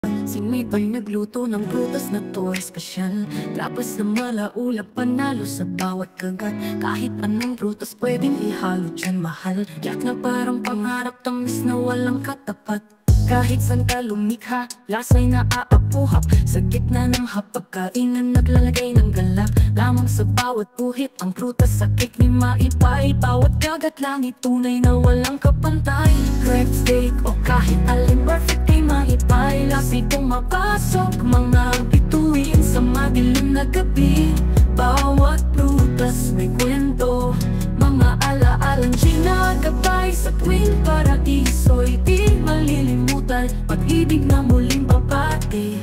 Si Maybay nagluto ng prutas na to espesyal. Tapos na malaulap panalo sa bawat kagat. Kahit anong prutas pwedeng ihalo dyan, mahal. Yak na parang pangarap, tamis na walang katapat. Kahit saan ka lumikha, lasa'y naaapuhap. Sa gitna ng hapagkainan naglalagay ng galak. Lamang sa bawat puhit, ang prutas sa cake ni Maybay. Bawat kagat langit, tunay na walang kapantay. Crab steak o kahit alin, perfect kay Maybay. Lasa'y pumapasok, mga bituin sa madilim na gabi. Bawat prutas may kwento, mga alaalang ginagabay. Sa tuwing paraiso'y di malilimutan, pag-ibig na muling babati.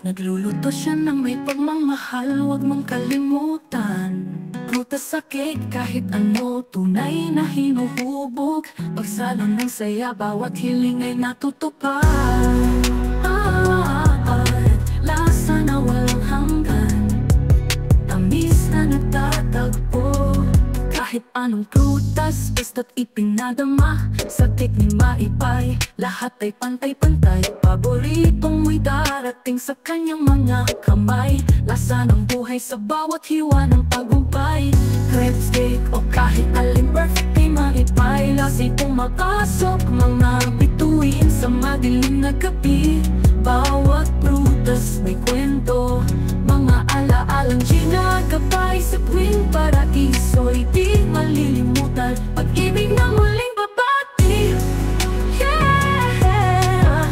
Nagluluto siya ng may pagmamahal, huwag mong kalimutan. Prutas sa cake, kahit ano, tunay na hinuhubog. Pagsalo ng saya, bawat hiling ay natutupad. Lasa na walang hanggan, tamis na nagtatagpo. Kahit anong prutas, basta't ipinadama. Sa cake ni Maybay, lahat ay pantay-pantay. Paboritong mo'y darating sa kanyang mga kamay. Lasa ng buhay sa bawat hiwa ng tagumpay. Crab steak o kahit alin, perfect kay Maybay. Lasa'y pumakasok, mga bituin sa madilim na gabi. Bawat prutas may kwento, mga alaalang ginagabay. Sa tuwing paraiso'y di malilimutan, pag-ibig na muling babati. Yeah!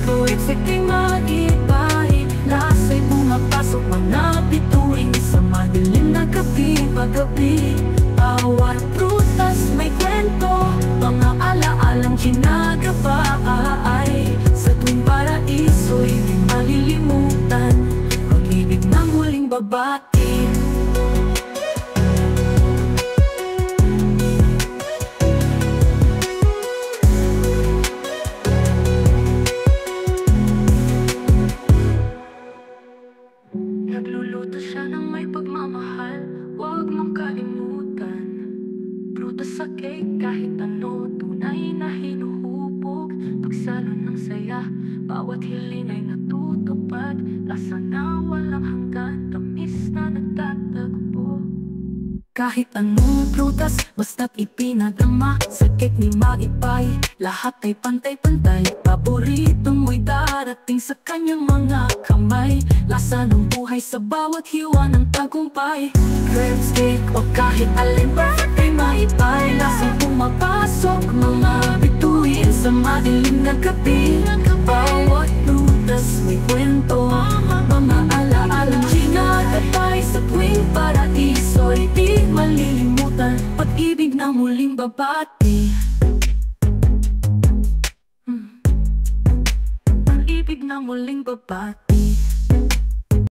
Tuwid sa kay Maybay, lasa'y pumapasok, mga bituin sa madilim na gabi. Pag-gabi, bawat prutas may kwento, mga alaalang ginagabay. Sa tuwing paraiso'y di malilimutan, pag-ibig na muling babati. Nagluluto siya ng may pagmamahal, huwag mong kalimutan. Prutas sa cake, kahit ano, tunay na hinuhubog. Pagsalo ng saya, bawat hiling ay natutupad. Lasa na walang hanggan, tamis na nagtatagpo. Kahit anong prutas, basta't ipinadama. Sa cake ni Maybay, lahat ay pantay-pantay. Paborito mo'y darating sa kanyang mga kamay. Lasa ng buhay sa bawat hiwa ng tagumpay. Crab steak o kahit alin, perfect kay Maybay. Lasa'y pumapasok, mga bituin sa madilim na gabi. Bawat prutas may kwento, mga alaalang ginagabay. Sa tuwing paraiso'y di malilimutan, pag-ibig na muling babati. Pag-ibig na muling babati.